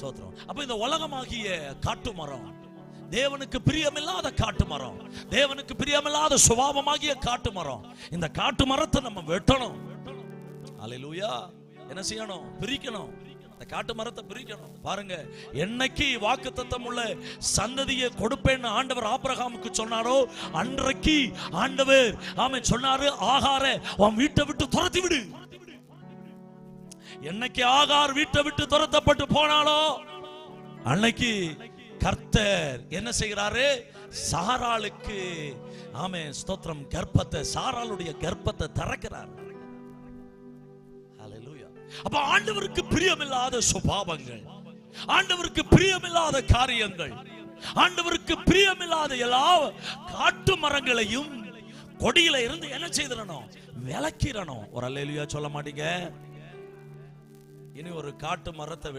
சோத்திரம். அப்ப இந்த உலகமாகிய காட்டு மரம், தேவனுக்கு பிரியமில்லாத காட்டு மரம், தேவனுக்கு பிரியமில்லாத சுபாவமாகிய காட்டு மரம், இந்த காட்டு மரத்தை நம்ம வெட்டணும். அல்லேலூயா. என்ன செய்யணும்? பிரிக்கணும். இந்த காட்டு மரத்தை பிரிக்கணும். பாருங்க, என்னைக்கு வாக்குத்தத்தம் உள்ள சந்ததியை கொடுப்பேன்னு ஆண்டவர் ஆபிரகாமுக்கு சொன்னாரோ, அன்றைக்கு ஆண்டவர் ஆமென் சொன்னாரு, ஆகார உன் வீட்டை விட்டு துரத்தி விடு. என்னைக்கு ஆகார் வீட்டை விட்டு துரத்தப்பட்டு போனாலோ, அன்னைக்கு கர்த்தர் என்ன செய்கிறாரு? சாராளுக்கு ஆமென் ஸ்தோத்திரம், கர்ப்பத்தை, சாராளுடைய கர்ப்பத்தை திறக்கிறார். அப்ப ஆண்டவருக்கு பிரியமில்லாத சுபாவங்கள், ஆண்டவருக்கு பிரியமில்லாத காரியங்கள், ஆண்டவருக்கு பிரியமில்லாத எல்லா காட்டு மரங்களையும் கொடியில இருந்து என்ன செய்திடணும்? விலக்கிடணும். ஒரு அல்லேலூயா சொல்ல மாட்டீங்க? இனி ஒரு காட்டு மரத்தை